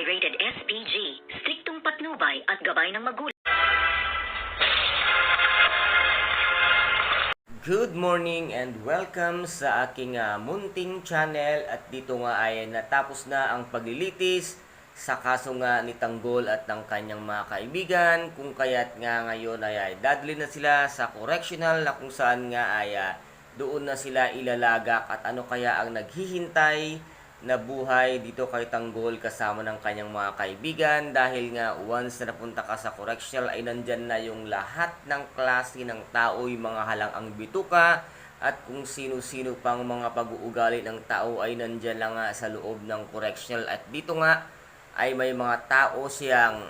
Rated SPG, striktong patnubay at gabay ng magulang. Good morning and welcome sa aking munting channel. At dito nga ay natapos na ang paglilitis sa kaso nga ni Tanggol at ng kanyang mga kaibigan, kung kaya't nga ngayon ay dadalhin na sila sa correctional na kung saan nga ay doon na sila ilalagak. At ano kaya ang naghihintay na buhay dito kay Tanggol kasama ng kanyang mga kaibigan, dahil nga once na napunta ka sa correctional ay nandyan na yung lahat ng klase ng tao, yung mga halang bituka at kung sino-sino pang mga pag-uugali ng tao ay nandyan lang nga sa loob ng correctional. At dito nga ay may mga tao siyang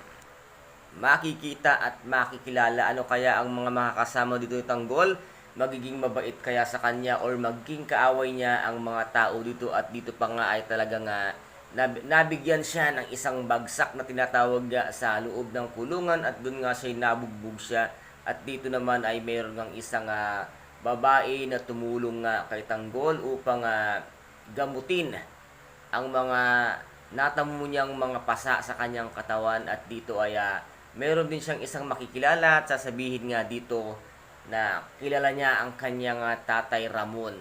makikita at makikilala. Ano kaya ang mga makakasama dito ni Tanggol? Magiging mabait kaya sa kanya or magiging kaaway niya ang mga tao dito? At dito pa nga ay talagang nabigyan siya ng isang bagsak na tinatawag niya sa loob ng kulungan, at doon nga siya nabugbog siya. At dito naman ay mayroon ng isang babae na tumulong nga kay Tanggol upang gamutin ang mga natamo niyang mga pasa sa kanyang katawan. At dito ay meron din siyang isang makikilala at sasabihin nga dito na kilala niya ang kanyang tatay Ramon.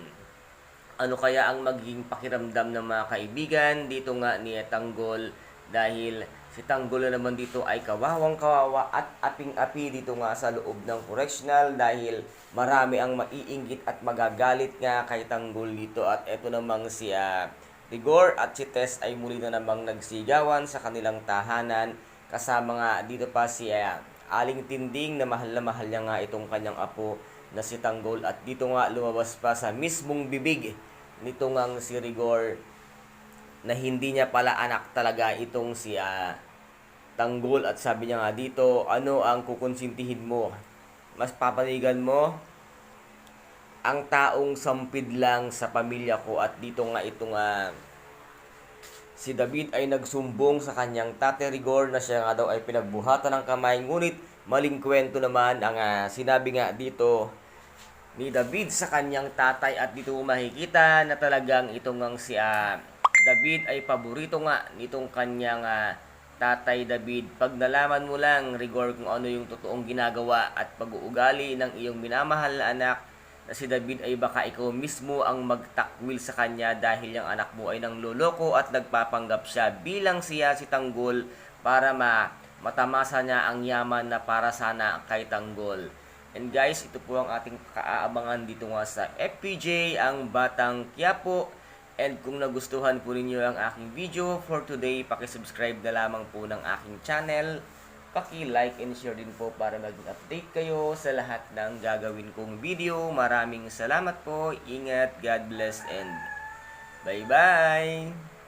Ano kaya ang magiging pakiramdam ng mga kaibigan dito nga ni Tanggol, dahil si Tanggol na naman dito ay kawawang kawawa at aping-api dito nga sa loob ng correctional, dahil marami ang maiinggit at magagalit nga kay Tanggol dito. At eto namang si Rigor at si Tess ay muli na namang nagsigawan sa kanilang tahanan, kasama nga dito pa si Aling Tinding na mahal niya nga itong kanyang apo na si Tanggol. At dito nga lumabas pa sa mismong bibig nito ngang si Rigor na hindi niya pala anak talaga itong si Tanggol. At sabi niya nga dito, ano ang kukonsintihin mo? Mas papanigan mo ang taong sampid lang sa pamilya ko. At dito nga itong si David ay nagsumbong sa kanyang Tate Rigor na siya nga daw ay pinagbuhatan ng kamay. Ngunit maling kwento naman ang sinabi nga dito ni David sa kanyang tatay. At dito makikita na talagang itong si David ay paborito nga nitong kanyang tatay David. Pag nalaman mo lang, Rigor, kung ano yung totoong ginagawa at pag-uugali ng iyong minamahal na anak na si David, ay baka ikaw mismo ang magtakwil sa kanya, dahil yung anak mo ay nangloloko at nagpapanggap siya bilang siya si Tanggol para matamasa niya ang yaman na para sana kay Tanggol. And guys, ito po ang ating kaaabangan dito nga sa FPJ, ang Batang Quiapo. And kung nagustuhan po ninyo ang aking video for today, pakisubscribe na lamang po ng aking channel. Paki-like and share din po para maging update kayo sa lahat ng gagawin kong video. Maraming salamat po. Ingat, God bless, and bye-bye!